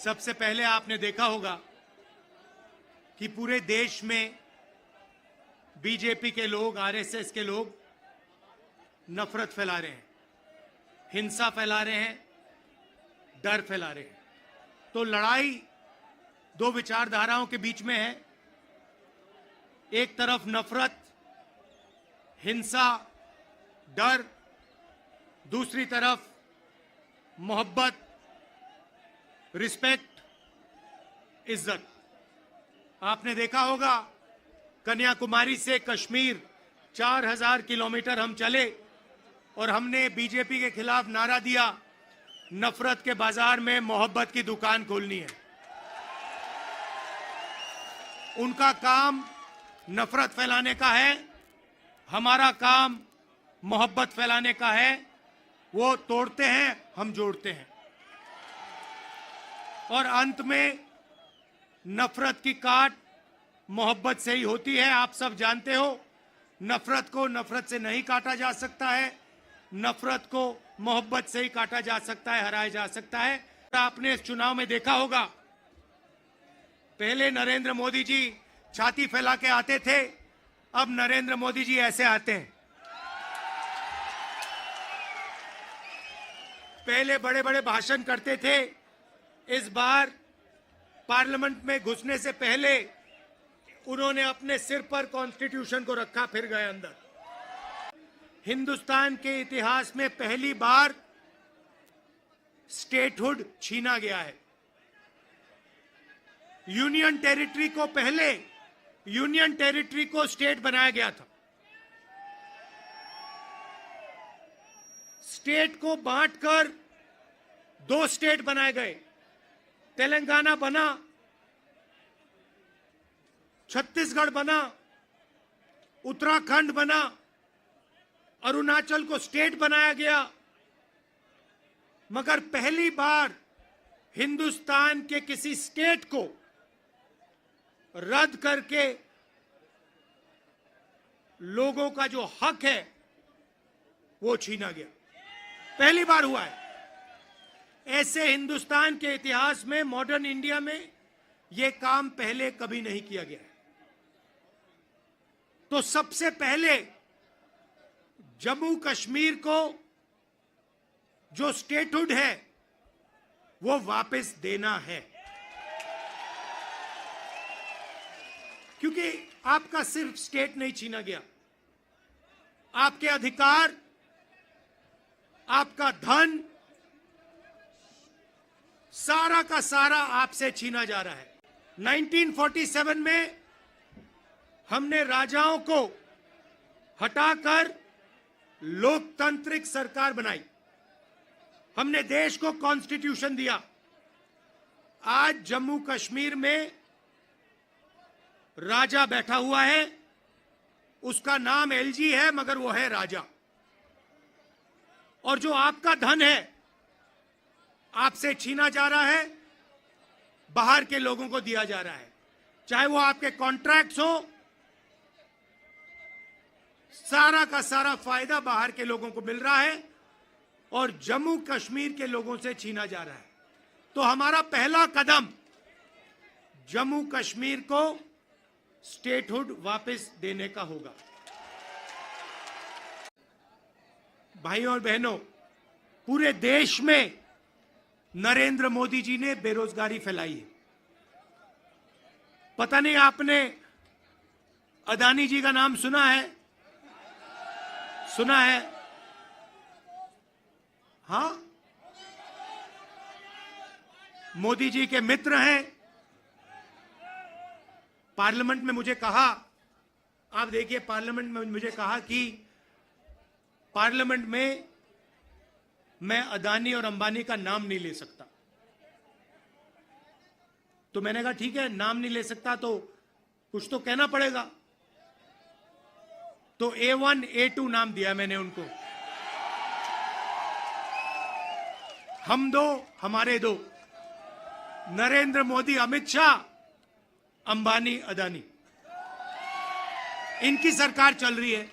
सबसे पहले आपने देखा होगा कि पूरे देश में बीजेपी के लोग, आरएसएस के लोग नफरत फैला रहे हैं, हिंसा फैला रहे हैं, डर फैला रहे हैं। तो लड़ाई दो विचारधाराओं के बीच में है। एक तरफ नफरत, हिंसा, डर, दूसरी तरफ मोहब्बत, रिस्पेक्ट, इज्जत। आपने देखा होगा कन्याकुमारी से कश्मीर 4000 किलोमीटर हम चले और हमने बीजेपी के खिलाफ नारा दिया, नफरत के बाजार में मोहब्बत की दुकान खोलनी है। उनका काम नफरत फैलाने का है, हमारा काम मोहब्बत फैलाने का है। वो तोड़ते हैं, हम जोड़ते हैं, और अंत में नफरत की काट मोहब्बत से ही होती है। आप सब जानते हो, नफरत को नफरत से नहीं काटा जा सकता है, नफरत को मोहब्बत से ही काटा जा सकता है, हराया जा सकता है। आपने इस चुनाव में देखा होगा, पहले नरेंद्र मोदी जी छाती फैला के आते थे, अब नरेंद्र मोदी जी ऐसे आते हैं। पहले बड़े बड़े भाषण करते थे, इस बार पार्लियामेंट में घुसने से पहले उन्होंने अपने सिर पर कॉन्स्टिट्यूशन को रखा, फिर गए अंदर। हिंदुस्तान के इतिहास में पहली बार स्टेटहुड छीना गया है। यूनियन टेरिटरी को पहले यूनियन टेरिटरी को स्टेट बनाया गया था। स्टेट को बांटकर 2 स्टेट बनाए गए, तेलंगाना बना, छत्तीसगढ़ बना, उत्तराखंड बना, अरुणाचल को स्टेट बनाया गया। मगर पहली बार हिंदुस्तान के किसी स्टेट को रद्द करके लोगों का जो हक है वो छीना गया, पहली बार हुआ है। ऐसे हिंदुस्तान के इतिहास में, मॉडर्न इंडिया में यह काम पहले कभी नहीं किया गया है। तो सबसे पहले जम्मू कश्मीर को जो स्टेटहुड है वो वापस देना है, क्योंकि आपका सिर्फ स्टेट नहीं छीना गया, आपके अधिकार, आपका धन, सारा का सारा आपसे छीना जा रहा है। 1947 में हमने राजाओं को हटाकर लोकतांत्रिक सरकार बनाई, हमने देश को कॉन्स्टिट्यूशन दिया। आज जम्मू कश्मीर में राजा बैठा हुआ है, उसका नाम एलजी है, मगर वो है राजा। और जो आपका धन है आपसे छीना जा रहा है, बाहर के लोगों को दिया जा रहा है, चाहे वो आपके कॉन्ट्रैक्ट्स हो, सारा का सारा फायदा बाहर के लोगों को मिल रहा है और जम्मू कश्मीर के लोगों से छीना जा रहा है। तो हमारा पहला कदम जम्मू कश्मीर को स्टेटहुड वापस देने का होगा। भाइयों और बहनों, पूरे देश में नरेंद्र मोदी जी ने बेरोजगारी फैलाई है। पता नहीं आपने अदानी जी का नाम सुना है? सुना है? हाँ, मोदी जी के मित्र हैं। पार्लियामेंट में मुझे कहा, आप देखिए, पार्लियामेंट में मुझे कहा कि पार्लियामेंट में मैं अदानी और अंबानी का नाम नहीं ले सकता। तो मैंने कहा ठीक है, नाम नहीं ले सकता तो कुछ तो कहना पड़ेगा। तो A1 A2 नाम दिया मैंने उनको, हम दो हमारे दो, नरेंद्र मोदी, अमित शाह, अंबानी, अदानी, इनकी सरकार चल रही है।